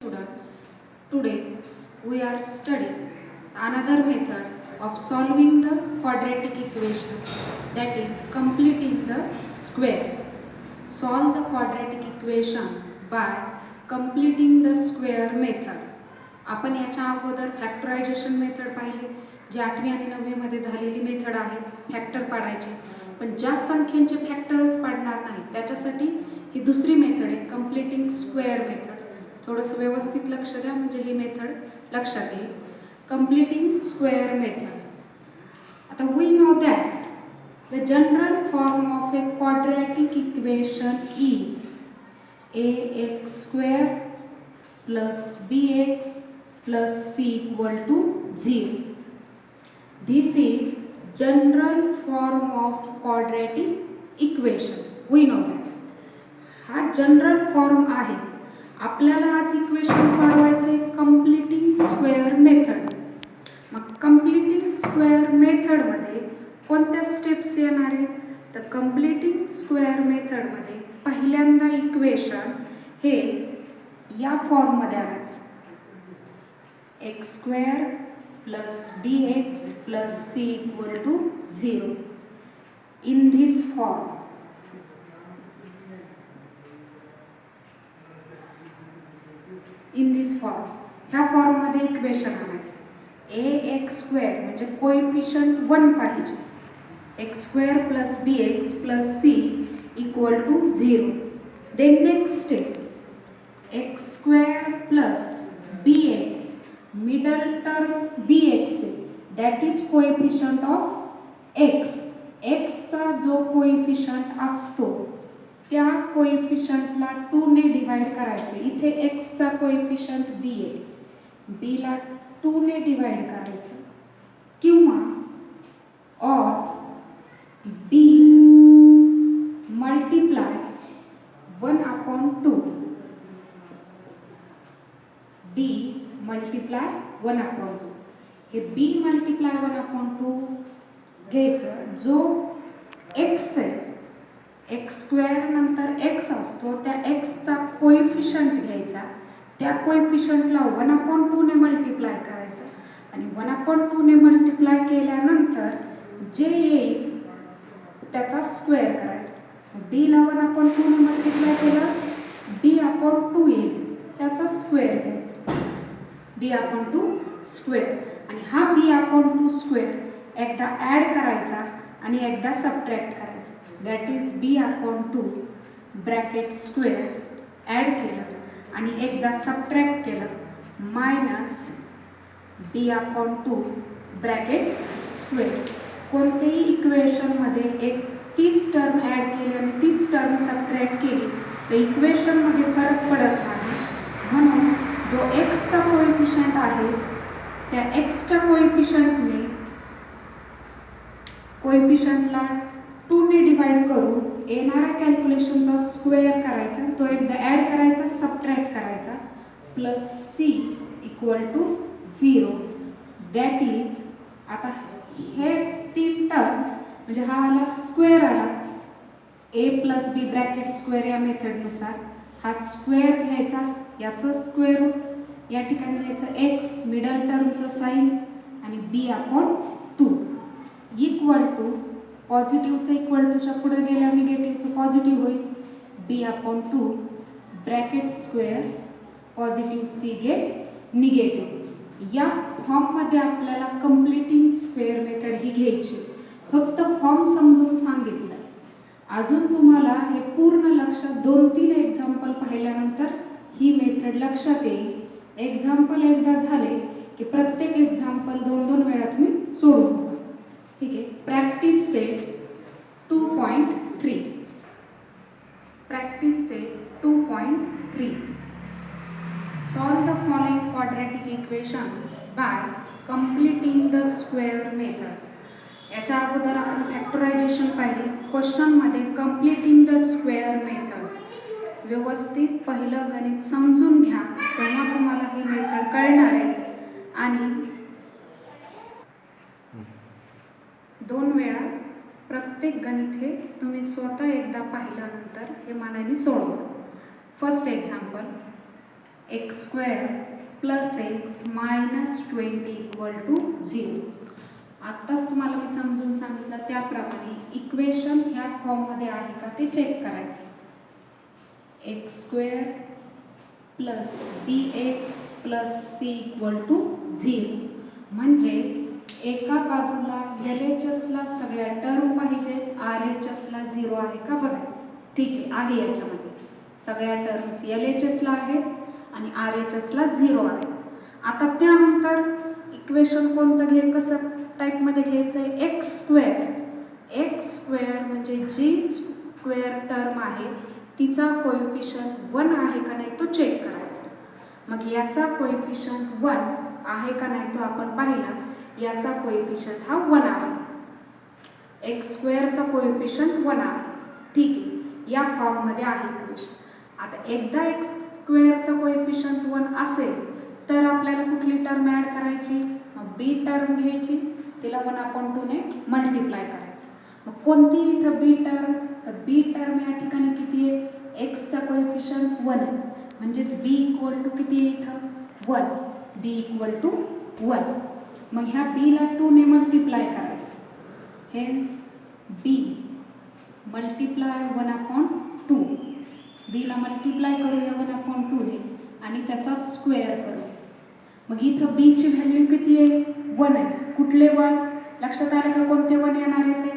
Students, today we are studying another method of solving the quadratic equation, that is completing the square. Solve the quadratic equation by completing the square method. आपण याच्या अगोदर factorisation method पाहिली, जी 8वी आणि 9वी मध्ये झालेली method आहे factor पाडायचे. पण ज्या संख्येचे फॅक्टरच पाडणार नाही त्याच्यासाठी ही दुसरी मेथड आहे कंप्लीटिंग स्क्वेअर मेथड. थोडंसं व्यवस्थित लक्ष द्या म्हणजे ही मेथड लक्षात येईल. Completing square method. आता we know that the general form of a quadratic equation is ax square plus bx plus c equal to 0. This is general form of quadratic equation. We know that. हा general form आहे. आपल्याला आज equation सोडवायचे completing square method. मग completing square मेथडमध्ये कोणत्या steps येणार आहेत? तर कंप्लीटिंग स्क्वेअर मेथडमध्ये पहिल्यांदा इक्वेशन हे या फॉर्ममध्ये आणायचं. X square plus b x plus c equal to 0 in this form. In this form ह्या फॉर्ममध्ये इक्वेशन आणायचं. ए एक्स स्क्वेअर म्हणजे कोइफिशियंट 1 पाहिजे. X square plus b x plus c equal to 0. Then next step x square plus b x middle term b x that is coefficient of x. एक्सचा जो coefficient असतो त्या कोइफिशियंटला 2 ने divide करायचे. इथे एक्सचा कोइफिशियंट बी आहे, बीला 2 ने डिवाइड करायचं. किंवा और बी मल्टिप्लाय 1/2. बी मल्टिप्लाय 1/2. हे बी मल्टिप्लाय 1/2 घ्यायचं. जो एक्स आहे एक्स स्क्वेअर नंतर एक्स असतो त्या एक्सचा कोइफिशियंट घ्यायचा. त्या कोइफिशियंटला 1/2 ने मल्टिप्लाय करायचं आणि 1/2 ने मल्टिप्लाय केल्यानंतर जे येईल त्याचा स्क्वेअर करायचा. बीला 1/2 ने मल्टिप्लाय केलं b/2 येईल त्याचा स्क्वेअर घ्यायचा. b/2 square. आणि हा b/2 स्क्वेअर एकदा ॲड करायचा आणि एकदा सबट्रॅक्ट करायचा. That is b/2 bracket square add केलं आणि एकदा सबट्रॅक्ट केलं मायनस b/2 ब्रॅकेट स्क्वेअर. कोणत्याही इक्वेशनमध्ये एक तीच टर्म ॲड केली आणि तीच टर्म सबट्रॅक्ट केली तर इक्वेशनमध्ये फरक पडत नाही. म्हणून जो एक्सचा कोइफिशियंट आहे त्या एक्सच्या कोइफिशियंटला 2 ने डिवाइड करून येणाऱ्या कॅल्क्युलेशनचा स्क्वेअर करायचा. तो एकदा ॲड करायचा सबट्रॅक्ट करायचा plus c equal to 0. That is आता हे 3 टर्म म्हणजे हा आला स्क्वेअर आला a plus b bracket square या मेथडनुसार. हा स्क्वेअर घ्यायचा याचं स्क्वेअर रूट या ठिकाणी घ्यायचं एक्स मिडल टर्मचं साईन आणि b/2 इक्वल टू पॉझिटिव्हचं इक्वल टूच्या पुढे गेल्यावर निगेटिव्हचं पॉझिटिव्ह होईल. b/2 bracket square positive c get negative. या फॉर्ममध्ये आपल्याला कंप्लीटिंग स्क्वेअर मेथड ही घ्यायची. फक्त फॉर्म समजून सांगितलं. अजून तुम्हाला हे पूर्ण लक्षात 2-3 एक्झाम्पल पाहिल्यानंतर ही मेथड लक्षात येईल. एक्झाम्पल एकदा झाले की प्रत्येक एक्झाम्पल 2-2 वेळा तुम्ही सोडून बघा. ठीक आहे. Practice set 2.3. Practice set 2.3. Solve the following quadratic equations by completing the square method. याच्या अगोदर आपण फॅक्टरायझेशन पाहिली. क्वेश्चनमध्ये कंप्लीटिंग द स्क्वेअर मेथड व्यवस्थित पहिलं गणित समजून घ्या तेव्हा तुम्हाला ही मेथड कळणार आहे. आणि 2 वेळा प्रत्येक गणित हे तुम्ही स्वतः एकदा पाहिल्यानंतर हे मानाने सोडवा. First example x square plus x minus 20 equal to 0. आत्ताच तुम्हाला मी समजून सांगितलं त्याप्रमाणे इक्वेशन ह्या फॉर्ममध्ये आहे का ते चेक करायचं. X square plus b x plus c equal to 0. म्हणजेच एका बाजूला LHSला सगळ्या टर्म पाहिजेत, RHSला 0 आहे का बघायचं. ठीक आहे याच्यामध्ये सगळ्या टर्म्स LHSला आहेत आणि RHSला 0 आहे. आता त्यानंतर इक्वेशन कोणतं कसं टाईपमध्ये घ्यायचं आहे. एक्स स्क्वेअर म्हणजे जी स्क्वेअर टर्म आहे तिचा कोएफिशियंट 1 आहे का नाही तो चेक करायचा. मग याचा कोएफिशियंट 1 आहे का नाही तो आपण पाहिला. याचा कोएफिशियंट हा 1 आहे. एक्स स्क्वेअरचा कोएफिशियंट 1 आहे. ठीक आहे, या फॉर्ममध्ये आहे इक्वेशन. आता एकदा एक्स स्क्वेअरचा कोएफिशियंट 1 असेल तर आपल्याला कुठली टर्म ॲड करायची. मग बी टर्म घ्यायची, तिला 1/2 ने मल्टिप्लाय करायचं. मग कोणती इथं बी टर्म, तर बी टर्म या ठिकाणी किती आहे. एक्सचा कोएफिशियंट 1 आहे म्हणजेच बी इक्वल टू किती आहे इथं 1. बी इक्वल टू 1. मग ह्या बीला 2 ने मल्टिप्लाय करायचं. हेन्स बी मल्टिप्लाय 1/2. बीला मल्टिप्लाय करूया 1/2 ने आणि त्याचा स्क्वेअर करूया. मग इथं बीची व्हॅल्यू किती आहे 1 आहे. कुठले 1 लक्षात आलं का. कोणते 1 येणार आहे ते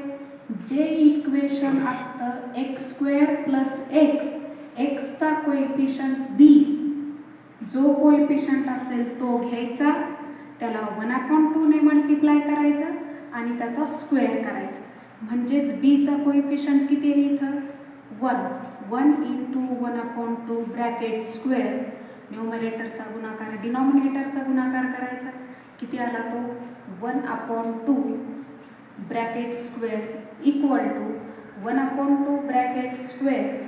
जे इक्वेशन असतं एक्स स्क्वेअर प्लस एक्सचा कोएफिशियंट बी जो कोएफिशियंट असेल तो घ्यायचा, त्याला 1/2 ने मल्टिप्लाय करायचं आणि त्याचा स्क्वेअर करायचं. म्हणजेच बीचा कोएफिशियंट किती आहे इथं 1. 1 × 1/2 ब्रॅकेट स्क्वेअर. न्यूमरेटरचा गुणाकार डिनॉमिनेटरचा गुणाकार करायचा. किती आला तो 1/2 bracket square equal to 1/2 bracket square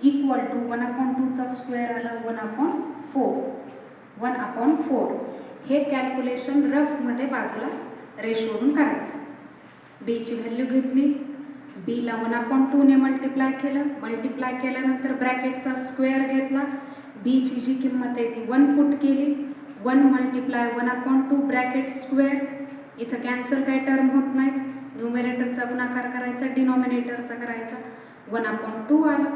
equal to 1/2चा स्क्वेअर आला 1/4. हे कॅल्क्युलेशन रफमध्ये बाजूला रेशोवरून करायचं. बीची व्हॅल्यू घेतली, बीला 1/2 ने मल्टिप्लाय केल्यानंतर ब्रॅकेटचा स्क्वेअर घेतला. बीची जी किंमत आहे ती 1 पुट केली. 1 × 1/2 ब्रॅकेट स्क्वेअर. इथं कॅन्सल काही टर्म होत नाहीत. न्यूमरेटरचा गुणाकार करायचा, डिनॉमिनेटरचा करायचा. 1/2 आला,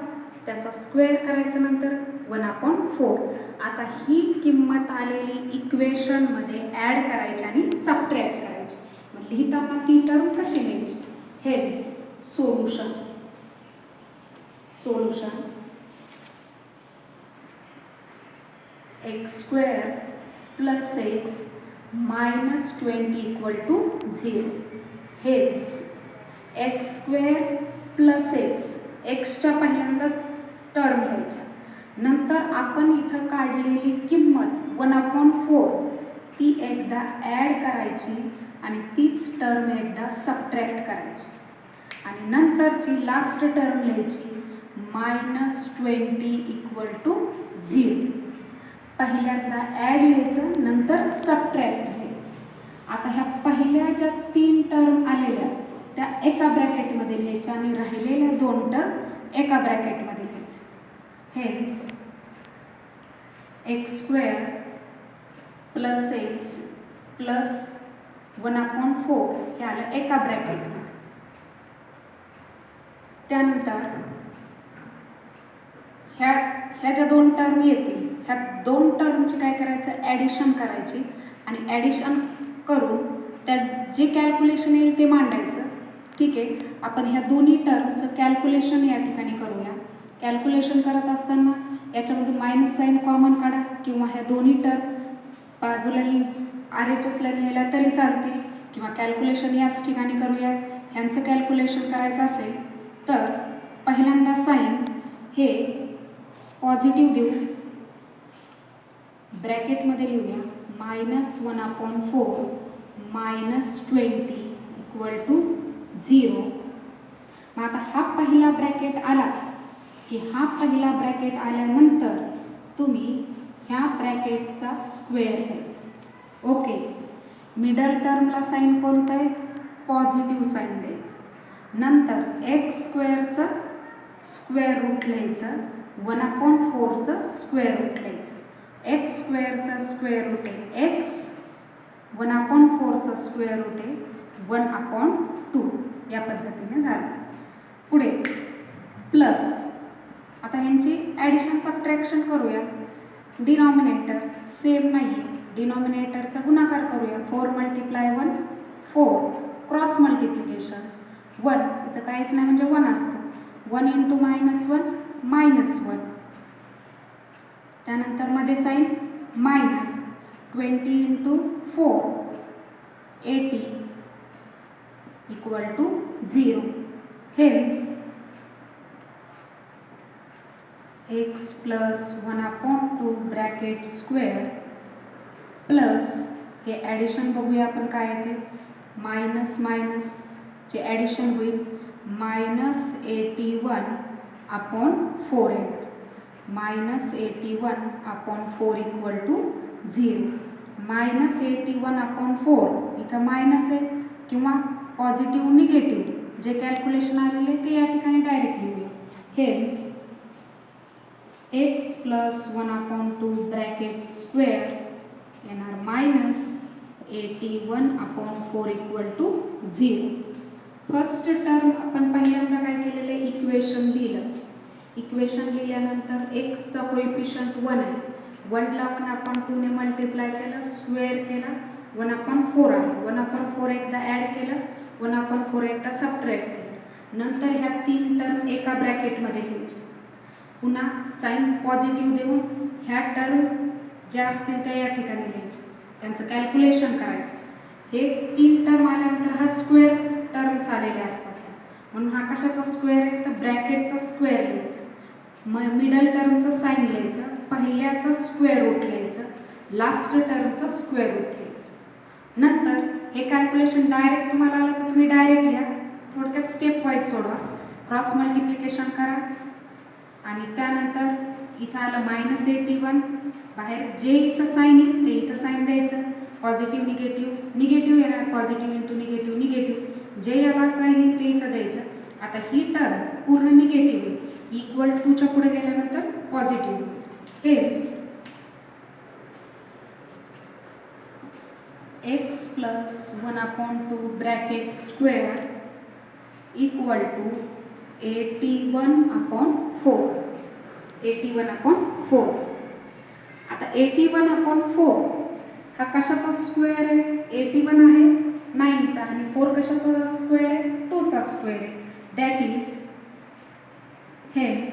त्याचा स्क्वेअर करायचं नंतर 1/4. आता ही किंमत आलेली इक्वेशनमध्ये ॲड करायची आणि सबट्रॅक्ट करायची. मग लिहिताना ती टर्म कशी लिहायची. हेच solution x square plus x minus 20 equal to 0. हेच एक्स स्क्वेअर प्लस एक्सच्या पहिल्यांदा टर्म घ्यायच्या, नंतर आपण इथं काढलेली किंमत 1/4 ती एकदा ॲड करायची आणि तीच टर्म एकदा सबट्रॅक्ट करायची आणि नंतरची लास्ट टर्म लिहायची -20 इक्वल टू 0. पहिल्यांदा ॲड लिहायचं नंतर सबट्रॅक्ट लिहायचं. आता ह्या पहिल्या ज्या 3 टर्म आलेल्या त्या एका ब्रॅकेटमध्ये लिहायच्या आणि राहिलेल्या 2 टर्म एका ब्रॅकेटमध्ये लिहायच्या. Hence x square plus x plus 1/4 हे आलं एका ब्रॅकेटमध्ये. त्यानंतर ह्या ज्या 2 टर्म येतील ह्या 2 टर्मची काय करायचं ॲडिशन करायची आणि ॲडिशन करून त्यात जे कॅल्क्युलेशन येईल ते मांडायचं. ठीक आहे, आपण ह्या दोन्ही टर्मचं कॅल्क्युलेशन या ठिकाणी करूया. कॅल्क्युलेशन करत असताना याच्यामध्ये मायनस साईन कॉमन काढा किंवा ह्या दोन्ही टर्म बाजूला RHSला लिहायला तरी चालतील किंवा कॅल्क्युलेशन याच ठिकाणी करूया. ह्यांचं कॅल्क्युलेशन करायचं असेल तर पहिल्यांदा साईन हे पॉझिटिव्ह देऊ, ब्रॅकेटमध्ये लिहूया -1/4 -20 इक्वल टू 0. मग आता हा पहिला ब्रॅकेट आला की हा पहिला ब्रॅकेट आल्यानंतर तुम्ही ह्या ब्रॅकेटचा स्क्वेअर घ्यायचा. ओके, मिडल टर्मला साईन कोणतं आहे पॉझिटिव्ह साईन द्यायचं. नंतर एक्स स्क्वेअरचं स्क्वेअर रूट लिहायचं 1/4चं स्क्वेअर रूट लिहायचं. एक्स स्क्वेअरचा स्क्वेअर रूट आहे एक्स, 1/4चं स्क्वेअर रूट आहे 1/2. या पद्धतीने झालं. पुढे प्लस, आता ह्यांची ॲडिशन सबट्रॅक्शन करूया. डिनॉमिनेटर सेम नाही आहे, डिनॉमिनेटरचा गुणाकार करूया. 4 × 1 4, क्रॉस मल्टिप्लिकेशन 1, इथं काहीच नाही म्हणजे 1 असतो. 1 × -1 -1, त्यानंतर मध्ये sign minus. 20 × 4 80 = 0. Hence x + 1/2 bracket square plus, हे ॲडिशन बघूया आपण काय आहे ते. मायनस मायनसचे ॲडिशन होईल -81/4 येणार. -81/4 = 0. -81/4 इथं मायनस आहे किंवा पॉझिटिव्ह निगेटिव्ह जे कॅल्क्युलेशन आलेलं आहे ते या ठिकाणी डायरेक्ट लिहूया. हेन्स x + 1/2 ब्रॅकेट स्क्वेअर येणार -81/4 = 0. फर्स्ट टर्म आपण पहिल्यांदा काय केलेलं आहे, इक्वेशन लिहिलं. इक्वेशन लिहिल्यानंतर एक्सचा कोएफिशियंट 1 आहे. 1ला 1/2 ने मल्टिप्लाय केलं, स्क्वेअर केला, 1/4 आलं. 1/4 एकदा ॲड केलं, 1/4 एकदा सबट्रॅक्ट केलं. नंतर ह्या 3 टर्म एका ब्रॅकेटमध्ये घ्यायच्या. पुन्हा साईन पॉझिटिव्ह देऊन ह्या टर्म ज्या असतील त्या या ठिकाणी लिहायच्या, त्यांचं कॅल्क्युलेशन करायचं. हे 3 टर्म आल्यानंतर हा स्क्वेअर टर्म्स आलेले असतात, म्हणून हा कशाचा स्क्वेअर आहे तर ब्रॅकेटचा स्क्वेअर लिहायचं. मिडल टर्मचं साईन लिहायचं, पहिल्याचं स्क्वेअर रूट लिहायचं, लास्ट टर्मचं स्क्वेअर रूट लिहायचं. नंतर हे कॅल्क्युलेशन डायरेक्ट तुम्हाला आलं तर तुम्ही डायरेक्ट लिहा, थोडक्यात स्टेप वाईज सोडवा. क्रॉस मल्टिप्लिकेशन करा आणि त्यानंतर इथं आलं -81, बाहेर जे इथं साईन येईल ते इथं साईन द्यायचं. पॉझिटिव्ह निगेटिव्ह येणार, पॉझिटिव्ह × निगेटिव्ह निगेटिव्ह, जे याला साईन येईल ते इथं द्यायचं. आता ही टर्म पूर्ण निगेटिव्ह आहे, =2च्या पुढे गेल्यानंतर पॉझिटिव्ह. हेच x + 1/2 ब्रॅकेट स्क्वेअर = 81/4. 81/4. आता 81/4 हा कशाचा स्क्वेअर आहे, 81 आहे 9चा आणि 4 कशाचा स्क्वेअर आहे 2चा स्क्वेअर आहे. That is, hence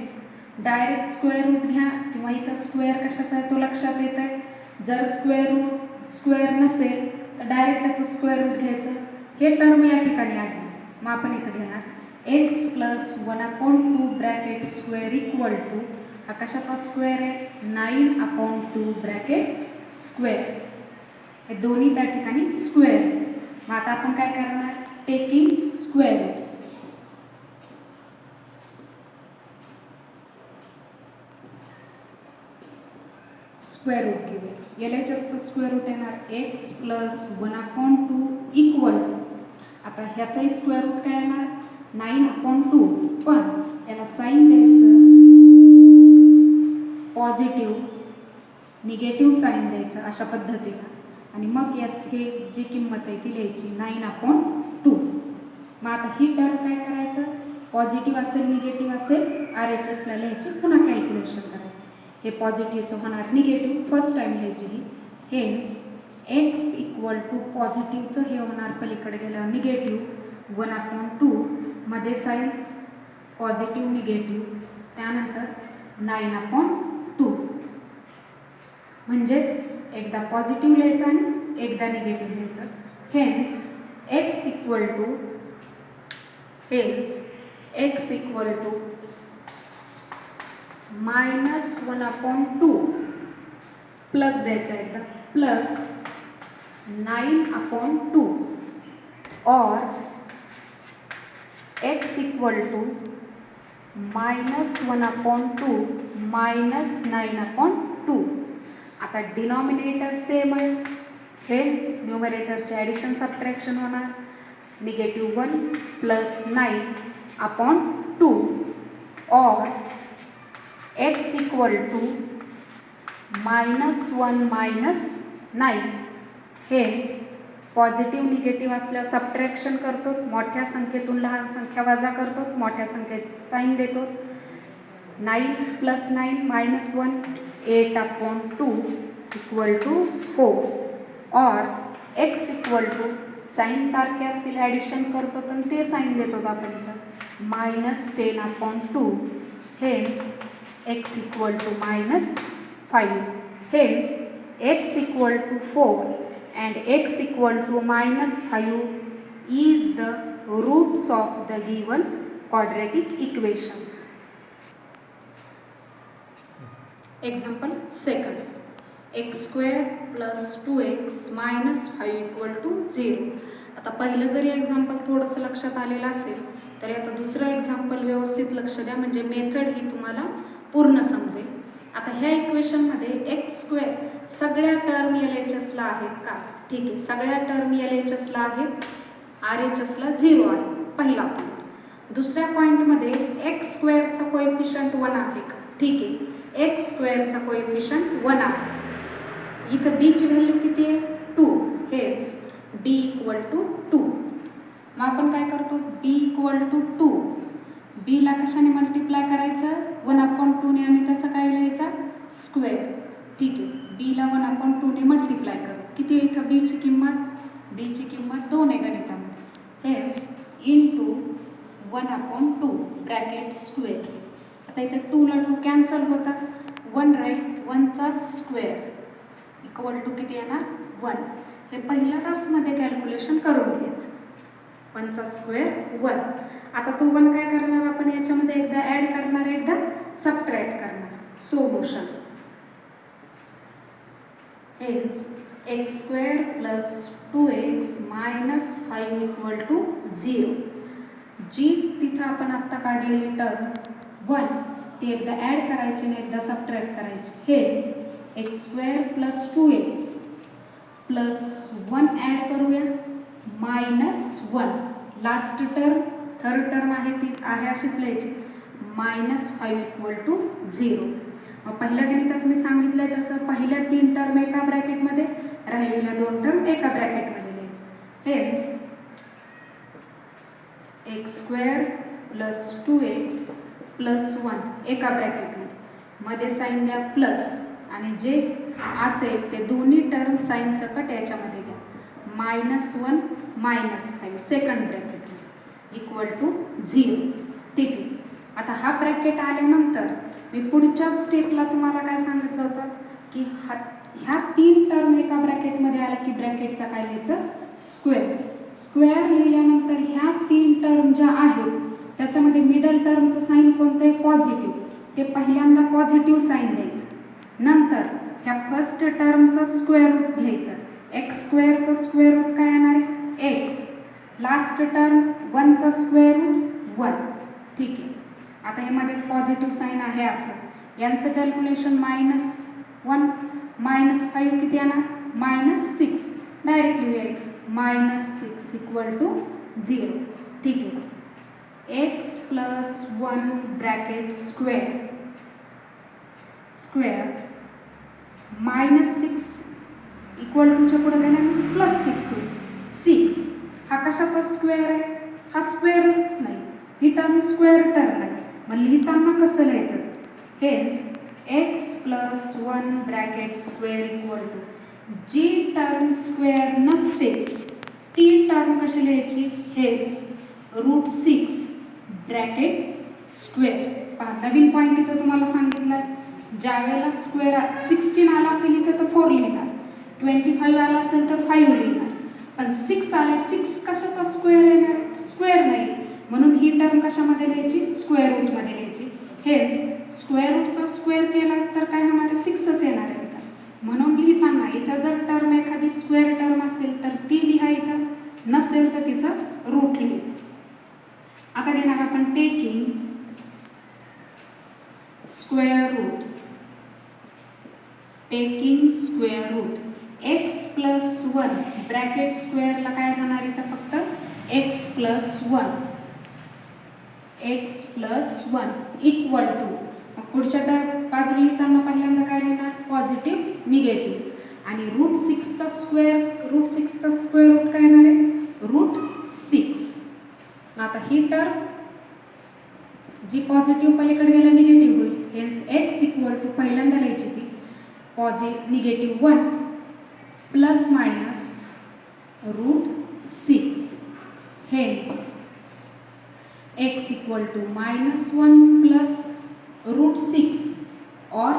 direct square root घ्या किंवा इथं स्क्वेअर कशाचा आहे तो लक्षात येत आहे. जर स्क्वेअर नसेल तर डायरेक्ट त्याचं स्क्वेअर रूट घ्यायचं. हे टर्म या ठिकाणी आहे, मग आपण इथं घेणार x + 1/2 ब्रॅकेट स्क्वेअर = हा कशाचा स्क्वेअर आहे 9/2 ब्रॅकेट स्क्वेअर. हे दोन्ही त्या ठिकाणी स्क्वेअर. मग आता आपण काय करणार, taking square root. Square root घेऊया. LHSचं स्क्वेअर रूट येणार x + 1/2 = आता ह्याचाही स्क्वेअर रूट काय येणार 9/2, पण याला साईन द्यायचं, पॉझिटिव्ह निगेटिव्ह साईन द्यायचं अशा पद्धतीनं, आणि मग यात हे जी किंमत आहे ती लिहायची 9/2. मग आता ही टर्म काय करायचं, पॉझिटिव्ह असेल निगेटिव्ह असेल RHSला लिहायची, पुन्हा कॅल्क्युलेशन करायचं. हे पॉझिटिव्हचं होणार निगेटिव्ह, फर्स्ट टाईम लिहायची ही. हेन्स x = पॉझिटिव्हचं हे होणार पलीकडे गेल्यावर निगेटिव्ह 1/2, मध्ये साईन पॉझिटिव्ह निगेटिव्ह, त्यानंतर 9/2. म्हणजेच एकदा पॉझिटिव्ह लिहायचं आणि एकदा निगेटिव्ह लिहायचं. हेन्स x = -1/2 प्लस द्यायचं एकदा, प्लस 9/2 और x = -1/2 -9/2. आता डिनॉमिनेटर सेम आहे, हेन्स न्यूमरेटरचे ॲडिशन सबट्रॅक्शन होणार. -1 + 9/2 और x इक्वल टू -1 -9. हेच पॉझिटिव्ह निगेटिव्ह असल्यावर सबट्रॅक्शन करतो, मोठ्या संख्येतून लहान संख्या वजा करतो, मोठ्या संख्येत साईन देतो. 9 + 9 -1 8/2 इक्वल टू 4. और x इक्वल टू साईन सारखे असतील ॲडिशन करतो तर ते साईन देतो आपण इथं -10/2. Hence x equal to -5. Hence x equal to 4 and x equal to -5 is the roots of the given quadratic equations. Example second. x² + 2x - 5 = 0. आता पहिलं जरी एक्झाम्पल थोडंसं लक्षात आलेलं असेल तरी आता दुसरं एक्झाम्पल व्यवस्थित लक्ष द्या, म्हणजे मेथड ही तुम्हाला पूर्ण समजेल. आता ह्या इक्वेशनमध्ये x² सगळ्या टर्म LHSला आहेत का? ठीक आहे, सगळ्या टर्म LHSला आहेत, RHSला 0 आहे, पहिला पॉईंट. दुसऱ्या पॉईंटमध्ये x² चा कोएफिशियंट 1 आहे का? ठीक आहे, x² चा कोएफिशियंट 1 आहे. इथं b ची व्हॅल्यू किती आहे? 2. हेच b = 2. मग आपण काय करतो? b = 2. b ला कशाने मल्टिप्लाय करायचं? 1/2 ने, आणि त्याचं काय लिहायचं? स्क्वेअर. ठीक आहे, b ला 1/2 ने मल्टिप्लाय करू. किती आहे इथं b ची किंमत? b ची किंमत 2 आहे गणितामध्ये. हेच इंटू 1/2 ब्रॅकेट स्क्वेअर. आता इथे 2 ला 2 कॅन्सल होतात. 1 राईट, 1 चा स्क्वेअर इक्वल टू किती येणार? 1. हे पहिल्या रफमध्ये कॅल्क्युलेशन करून घ्यायचं. 1 चा स्क्वेअर 1. आता तो 1 काय करणार आपण याच्यामध्ये? एकदा ॲड करणार, एकदा सबट्रॅक्ट करणार. सोल्युशन. हेच x² + 2x - 5 = 0. जी तिथं आपण आत्ता काढलेली टर्म 1 ती एकदा ॲड करायची आणि एकदा सबट्रॅक्ट करायची. हेच x² + 2x + 1 ॲड करूया, -1. लास्ट टर्म, थर्ड टर्म आहे ती आहे अशीच लिहायची, -5 = 0. मग पहिल्या गणितात मी सांगितलं तसं पहिल्या 3 टर्म एका ब्रॅकेटमध्ये, राहिलेल्या 2 टर्म एका ब्रॅकेटमध्ये लिहायचे. हेच x² + 2x + 1 एका ब्रॅकेटमध्ये, मध्ये साईन द्या प्लस, आणि जे असेल ते दोन्ही टर्म साईन सकट याच्यामध्ये घ्या. -1 -5 सेकंड ब्रॅकेट इक्वल टू 0. ठीक आहे. आता हा ब्रॅकेट आल्यानंतर मी पुढच्या स्टेपला तुम्हाला काय सांगितलं होतं की ह्या 3 टर्म एका ब्रॅकेटमध्ये आल्या की ब्रॅकेटचा काय लिहायचं? स्क्वेअर. स्क्वेअर लिहिल्यानंतर ह्या 3 टर्म ज्या आहेत त्याच्यामध्ये मिडल टर्मचं साईन कोणतं आहे? पॉझिटिव्ह. ते पहिल्यांदा पॉझिटिव्ह साईन द्यायचं. नंतर ह्या फर्स्ट टर्मचं स्क्वेअर रूट घ्यायचं. x² चा स्क्वेअर रूट काय येणार आहे? x. लास्ट टर्म 1 चा स्क्वेअर रूट 1. ठीक आहे. आता ह्यामध्ये पॉझिटिव्ह साईन आहे असंच. यांचं कॅल्क्युलेशन -1 -5 किती येणार? -6. डायरेक्ट लिहूया इथे -6 = 0. ठीक आहे. x + 1 ब्रॅकेट स्क्वेअर -6 इक्वल टूच्या पुढे गेल्यानंतर +6 होईल. 6 हा कशाचा स्क्वेअर आहे? हा स्क्वेअरच नाही, ही टर्म स्क्वेअर टर्म आहे. मग लिहिताना कसं लिहायचं? हेच x + 1 bracket square equal to जी टर्म स्क्वेअर नसते ती टर्म कशी लिहायची? हेच √6 ब्रॅकेट स्क्वेअर. पहा, नवीन पॉईंट इथं तुम्हाला सांगितलं आहे. ज्या वेळेला स्क्वेअर 16 आला असेल इथं तर 4 लिहिणार, 25 आला असेल तर 5 लिहिणार, पण 6 आला, 6 कशाचा स्क्वेअर येणार आहे? स्क्वेअर नाही, म्हणून ही टर्म कशामध्ये लिहायची? स्क्वेअर रूटमध्ये लिहायची. हेच स्क्वेअर रूटचा स्क्वेअर केला तर काय होणार आहे? 6च येणार आहे इथं. म्हणून लिहिताना इथं जर टर्म एखादी स्क्वेअर टर्म असेल तर ती लिहा, इथं नसेल तर तिचं रूट लिहायचं. आता घेणार आपण taking square root. Taking square root x + 1 bracket स्क्वेअरला काय राहणार इथं? फक्त x + 1 इक्वल टू, मग पुढच्या बाजू लिहिताना पहिल्यांदा काय लिहिणार, पॉझिटिव्ह निगेटिव्ह. आणि √6चा स्क्वेअर रूट काय येणार आहे, √6. आता ही टर्म जी पॉझिटिव्ह पलीकडे गेला निगेटिव्ह होईल. हेन्स x इक्वल टू पहिल्यांदा लिहायची ती negative 1 plus minus √6. Hence x equal to -1 plus √6 और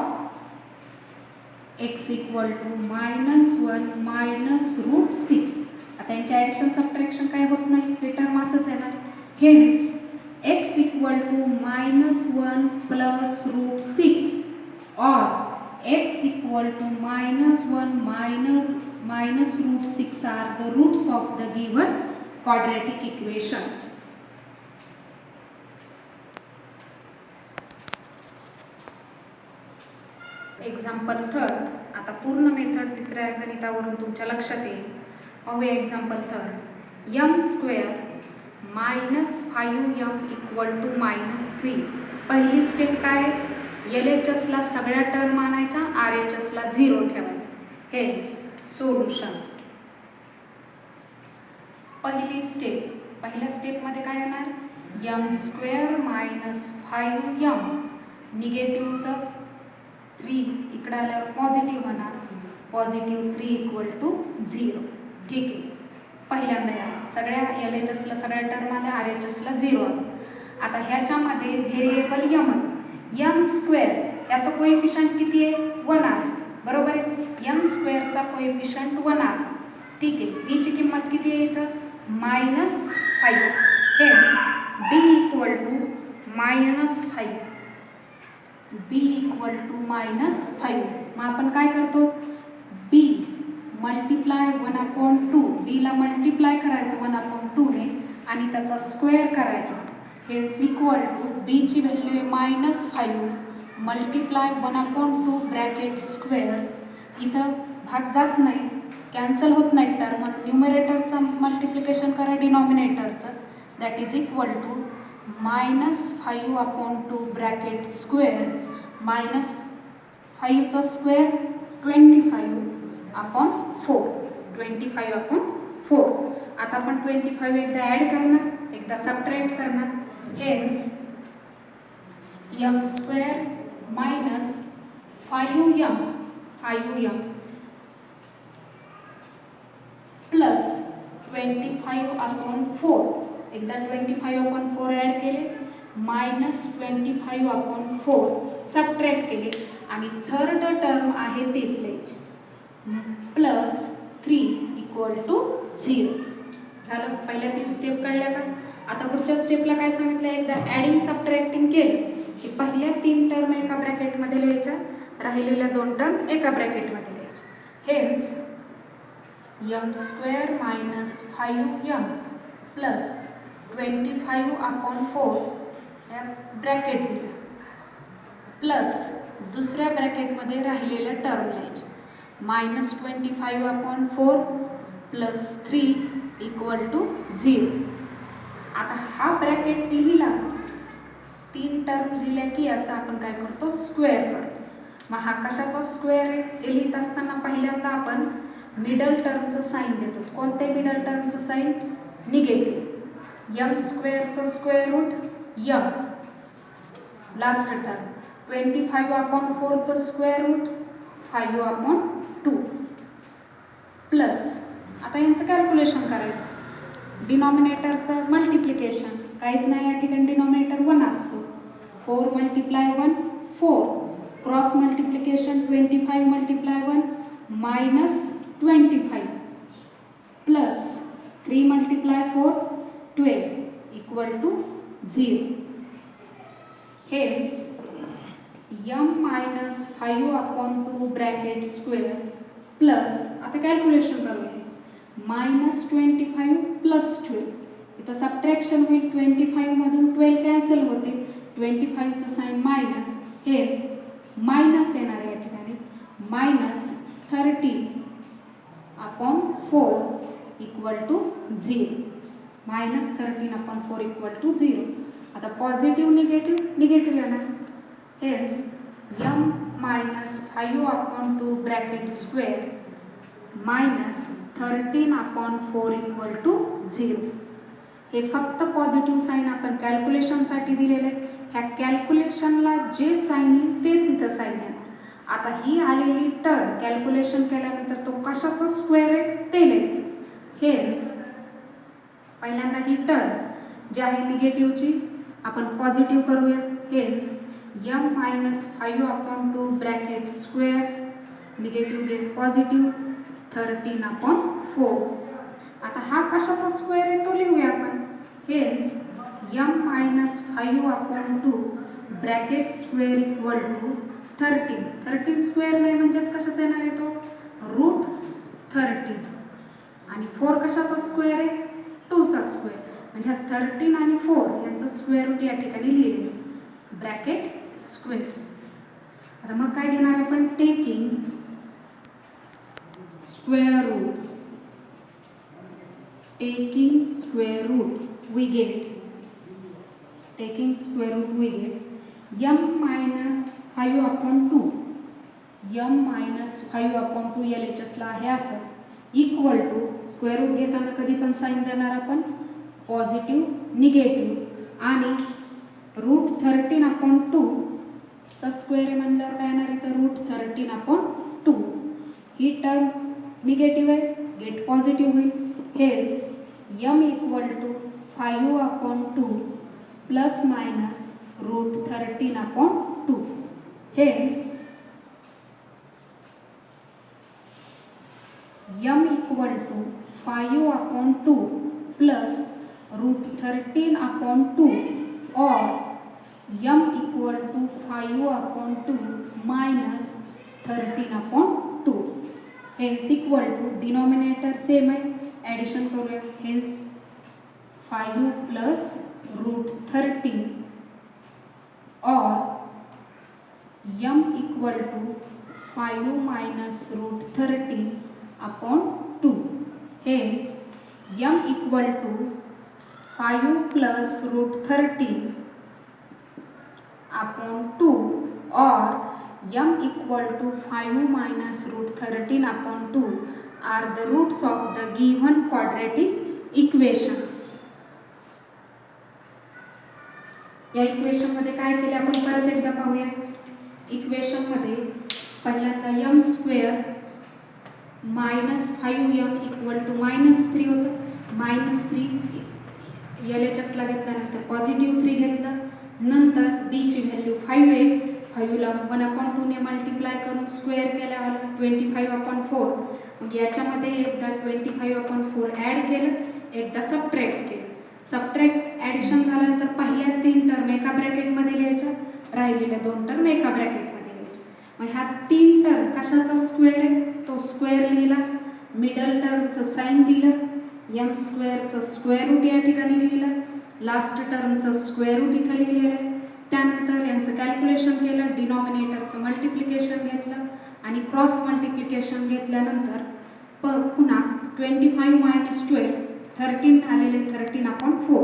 x इक्वल टू -1 मायनस √6. आता यांचे ॲडिशन सबट्रॅक्शन काय होत नाही, हे टर्म असंच येणार. Hence x equal to -1 plus √6 और x equal to -1 minus √6 are the roots of the given quadratic equation. Example third. आता पूर्ण मेथड तिसऱ्या गणितावरून तुमच्या लक्षात येईल. पाहूया example third. m² -5m equal to -3. पहिली स्टेप काय, LHSला सगळ्या टर्म आणायच्या, RHSला 0 ठेवायचं. Hence solution. पहिल्या स्टेपमध्ये काय येणार, m² -5m निगेटिव्हचं 3 इकडे आल्यावर पॉझिटिव्ह होणार, +3 इक्वल टू 0. ठीक आहे. पहिल्यांदा या सगळ्या LHSला सगळ्या टर्म आल्या, RHSला 0 आलं. आता ह्याच्यामध्ये व्हेरिएबल m² याचं कोएफिशियंट किती आहे, 1 आहे. बरोबर आहे. m² चा कोएफिशियंट 1 आहे. ठीक आहे. b ची किंमत किती आहे इथं, -5. Hence b equal to -5. b equal to -5. मग आपण काय करतो, b मल्टिप्लाय 1/2. b ला मल्टिप्लाय करायचं 1/2 ने आणि त्याचा स्क्वेअर करायचा. हेन्स इक्वल टू b ची व्हॅल्यू आहे -5 मल्टिप्लाय 1/2 ब्रॅकेट स्क्वेअर. इथं भाग जात नाही, कॅन्सल होत नाही टर्म, म्हणून न्यूमरेटरचं मल्टिप्लिकेशन करा डिनॉमिनेटरचं. That is equal to -5/2 bracket square -5चा स्क्वेअर 25/4. 25/4. आता आपण 25 एकदा ॲड करणार, एकदा सबट्रॅक्ट करणार. Hence m² -5m plus 25/4. एकदा 25/4 ॲड केले, -25/4 सबट्रॅक्ट केले आणि थर्ड टर्म आहे तेच लिहायची, +3 इक्वल टू 0. झालं. पहिल्या 3 स्टेप कळल्या का. आता पुढच्या स्टेपला काय सांगितलं, एकदा ॲडिंग सबट्रॅक्टिंग केलं की पहिल्या 3 टर्म एका ब्रॅकेटमध्ये लिहायच्या, राहिलेल्या 2 टर्म एका ब्रॅकेटमध्ये लिहायच्या. हेन्स m² -5m प्लस 25/4 या ब्रॅकेट दिल्या, प्लस दुसऱ्या ब्रॅकेटमध्ये राहिलेल्या टर्म लिहायचे, -25/4 प्लस 3 इक्वल टू 0. आता हा ब्रॅकेट लिहिला, 3 टर्म लिहिल्या की याचा आपण काय करतो, स्क्वेअर करतो. मग हा कशाचा स्क्वेअर आहे, हे लिहित असताना पहिल्यांदा आपण मिडल टर्मचं साईन देतो. कोणते मिडल टर्मचं sign, negative. m² square root m last term, 25/4 square root 5/2 plus. आता यांचं कॅल्क्युलेशन करायचं, डिनॉमिनेटरचं मल्टिप्लिकेशन. काहीच नाही, या ठिकाणी डिनॉमिनेटर 1 असतो. 4 × 1 4. Cross multiplication 25 × 1 -25 plus 3 × 4 12 equal to 0. Hence m -5/2 bracket square plus, आता कॅल्क्युलेशन करूया, -25 प्लस 12. इथं सबट्रॅक्शन होईल, 25 मधून 12 कॅन्सल होते, 25चं साईन मायनस. हेन्स मायनस येणार या ठिकाणी, -13/4 इक्वल टू 0. -13/4 equal to 0. आता पॉझिटिव्ह निगेटिव्ह येणार. Hence m minus 5 upon 2 bracket square minus 13 upon 4 equal to 0. हे फक्त पॉझिटिव्ह साइन आपण कॅल्क्युलेशनसाठी दिलेले आहे. ह्या कॅल्क्युलेशनला जे साइन येईल तेच इथं साइन येणार. आता ही आलेली टर्म कॅल्क्युलेशन केल्यानंतर तो कशाचा स्क्वेअर आहे ते लिहायचं. हेन्स पहिल्यांदा ही टर्म जी आहे निगेटिव्हची आपण पॉझिटिव्ह करूया. Hence m minus 5 upon 2 bracket square negative get positive 13 upon 4. आता हा कशाचा स्क्वेअर आहे तो लिहूया आपण. Hence m minus 5 upon 2 bracket square equal to 13 square नाही म्हणजेच कशाचा येणार आहे तो रूट 13 आणि 4 कशाचा स्क्वेअर आहे 2 चा स्क्वेअर म्हणजे 13 आणि 4 यांचं स्क्वेअर रूट या ठिकाणी लिहिले ब्रॅकेट स्क्वेअर. आता मग काय घेणार आपण taking square root taking square root we get m minus 5 upon 2 LHS ला आहे असंच इक्वल टू स्क्वेअर रूट घेताना कधी पण साइन देणार आपण पॉझिटिव्ह निगेटिव्ह आणि रूट 13 upon 2 चा स्क्वेअर आहे म्हणल्यावर काय येणार इथं रूट 13 upon 2. ही टर्म निगेटिव्ह आहे गेट पॉझिटिव्ह होईल. Hence m equal to 5 upon 2 plus minus root 13 upon 2. Hence m equal to 5 upon 2 plus root 13 upon 2 or m equal to 5 upon 2 minus 13 upon 2. Hence equal to denominator same है addition करूया. Hence 5 plus root 13 और m equal to 5 minus root 13 upon 2. Hence m equal to 5 plus root 13 upon 2 और m equal to 5 minus root 13 upon 2 are the roots of the given quadratic equations. या equation मध्ये काय केले आपण परत एकदा पाहूया. इक्वेशन मध्ये पहिल्यांदा m square minus 5m equal to -3 होतं. -3 LHS ला घेतल्यानंतर पॉझिटिव्ह 3 घेतलं. नंतर b ची व्हॅल्यू 5 आहे. 5 ला 1/2 ने मल्टिप्लाय करून स्क्वेअर केल्यावर 25/4. मग याच्यामध्ये एकदा 25/4 ॲड केलं एकदा सबट्रॅक्ट केलं. सबट्रॅक्ट ॲडिशन झाल्यानंतर पहिल्या 3 टर्म एका ब्रॅकेटमध्ये लिहायच्या राहिलेल्या 2 टर्म एका ब्रॅकेटमध्ये लिहायच्या. मग ह्या 3 टर्म कशाचा स्क्वेअर आहे तो स्क्वेअर लिहिला. मिडल टर्मचं साइन दिलं m स्क्वेअरचं स्क्वेअर रूट या ठिकाणी लिहिलं. लास्ट टर्मचं स्क्वेअर रूट इथं लिहिलेलं आहे. त्यानंतर यांचं कॅल्क्युलेशन केलं डिनॉमिनेटरचं मल्टिप्लिकेशन घेतलं आणि क्रॉस मल्टिप्लिकेशन घेतल्यानंतर पुन्हा 25 मायनस 12 13 आलेले 13/4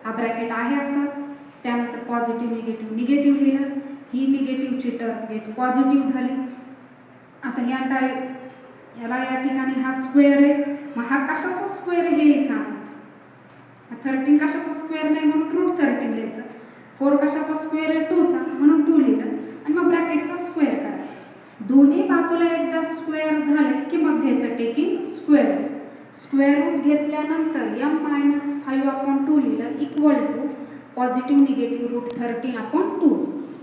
हा ब्रॅकेट आहे असाच. त्यानंतर पॉझिटिव्ह निगेटिव्ह लिहिलं. ही निगेटिव्हची टर्म गेट पॉझिटिव्ह झाली. आता ह्याला या ठिकाणी हा स्क्वेअर आहे. मग हा कशाचा स्क्वेअर आहे हे इथं आणायचं. 13 कशाचा स्क्वेअर नाही म्हणून रूट 13 लिहायचं. 4 कशाचा स्क्वेअर आहे 2 चा म्हणून 2 लिहिलं आणि मग ब्रॅकेटचा स्क्वेअर करायचा. दोन्ही बाजूला एकदा स्क्वेअर झाले की मग घ्यायचं taking square root. Square root घेतल्यानंतर m मायनस 5/2 लिहिलं equal to positive negative root 13/2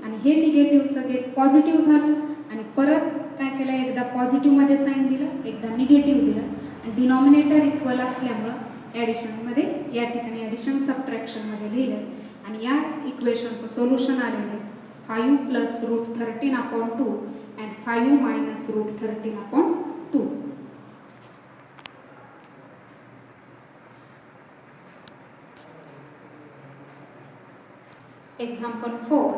आणि हे निगेटिव्हचं गेट पॉझिटिव्ह झालं आणि परत काय केलं एकदा पॉझिटिव्हमध्ये साइन दिलं एकदा निगेटिव्ह दिलं आणि डिनॉमिनेटर इक्वल असल्यामुळं ॲडिशनमध्ये या ठिकाणी ॲडिशन सबट्रॅक्शनमध्ये लिहिलं आणि या इक्वेशनचं सोल्युशन आलेलं आहे 5 plus route 13/2 and 5 minus root 13/2. Example 4.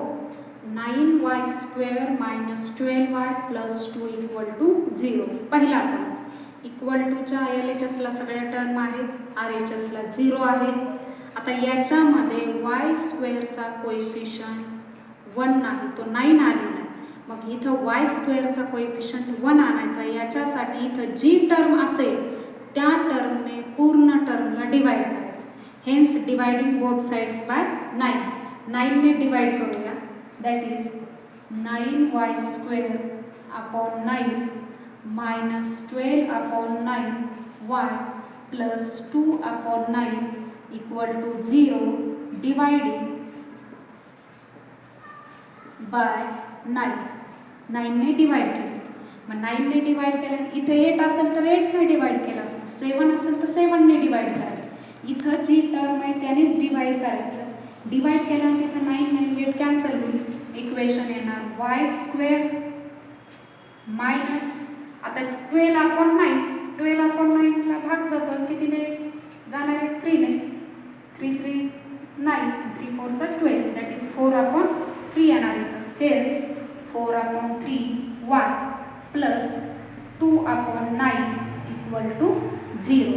9y square minus 12y plus 2 equal to 0. पहिला टर्म इक्वल टूच्या LHS ला सगळ्या टर्म आहेत. RHS ला 0 आहे. आता याच्यामध्ये y स्क्वेअरचा कोएफिशियंट 1 नाही तो 9 आलेला. मग इथं वाय स्क्वेअरचा कोएफिशियंट 1 आणायचा. याच्यासाठी इथं जी टर्म असेल त्या टर्मने पूर्ण टर्मला डिवाइड करायचं. Hence dividing both sides by 9. 9 ने डिवाइड करूया. That is 9y square upon 9 minus 12 upon 9y plus 2 upon 9 equal to 0 dividing by 9. 9 ने डिवाइड केलं. मग 9 ने डिवाइड केलं. इथे 8 असेल तर 8 ने डिवाइड केलं असतं. 7 असेल तर 7 ने डिवाइड करायचं. इथं जी टर्म आहे त्यानेच डिवाइड करायचं. डिवाइड केल्यानंतर इथं 9 9 8 कॅन्सल होईल. इक्वेशन येणार वाय स्क्वेअर मायनस आता 12 अपॉन 9. 12 अपॉन 9ला भाग जातो. कितीने जाणार आहे? 3 ने. 3 3 9 3 4 चा 12 दॅट इज 4 अपॉन 3 येणार इथं. हेच 4 upon 3 y plus 2 upon 9 equal to 0.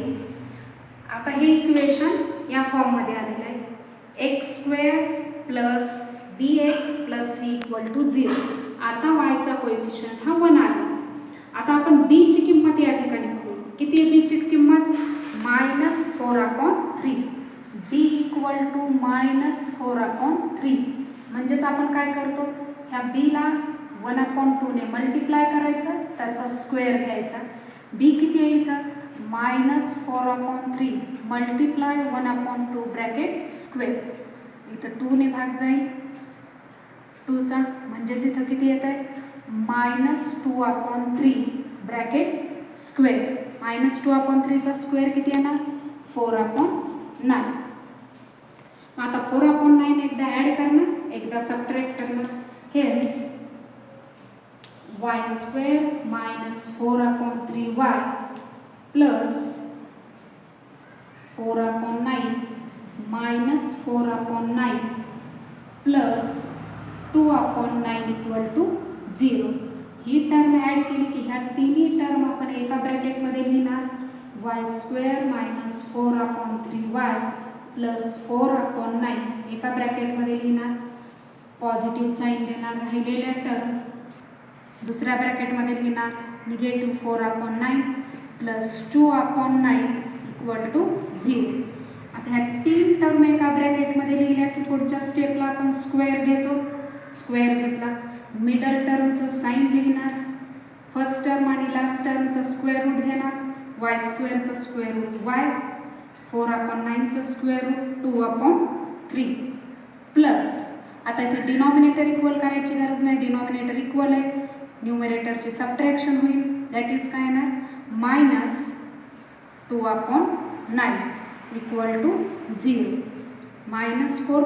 आता हे इक्वेशन या फॉर्ममध्ये आलेलं आहे. X square plus b x plus c equal to 0. आता वायचा कोएफिशियंट हा 1 आला. आता आपण बी ची किंमत या ठिकाणी बघू. किती आहे बी ची किंमत? -4 upon 3. B equal to -4 upon 3. म्हणजेच आपण काय करतो? ह्या बीला 1 अपॉन 2 ने मल्टिप्लाय करायचं, त्याचा स्क्वेअर घ्यायचा. बी किती आहे इथं? -4 upon 3 multiply 1 upon 2 bracket square. इथं 2 ने भाग जाईल 2चा, म्हणजेच इथं किती येत आहे? -2 अपॉन 3 ब्रॅकेट स्क्वेअर. -2 अपॉन 3चा स्क्वेअर किती येणार? 4 अपॉन 9. आता 4 अपॉन 9 एकदा ॲड करणार, एकदा सबट्रॅक्ट करणार. Hence y square -4 upon 3y plus 4 upon 9 -4 upon 9 plus 2 upon 9 equal to 0. ही टर्म ॲड केली की ह्या तिन्ही टर्म आपण एका ब्रॅकेटमध्ये लिहिणार. Y square -4 upon 3y plus 4 upon 9 एका ब्रॅकेटमध्ये लिहिणार. पॉझिटिव्ह साईन देणार. राहिलेल्या टर्म दुसऱ्या ब्रॅकेटमध्ये लिहिणार. -4 upon 9 plus 2 upon 9 equal to 0. आता ह्या 3 टर्म एका ब्रॅकेटमध्ये लिहिल्या की पुढच्या स्टेपला आपण स्क्वेअर घेतो. स्क्वेअर घेतला. मिडल टर्मचं साईन लिहिणार. फर्स्ट टर्म आणि लास्ट टर्मचं स्क्वेअर रूट घेणार. वाय स्क्वेअरचं स्क्वेअर रूट वाय, 4 अपॉन 9चं स्क्वेअर रूट 2 अपॉन 3 प्लस आता इथे डिनॉमिनेटर इक्वल करायची गरज नाही. डिनॉमिनेटर इक्वल आहे. न्यूमरेटरची सबट्रॅक्शन होईल. दॅट इज काय येणार? -2 अपॉन 9 इक्वल टू 0. -4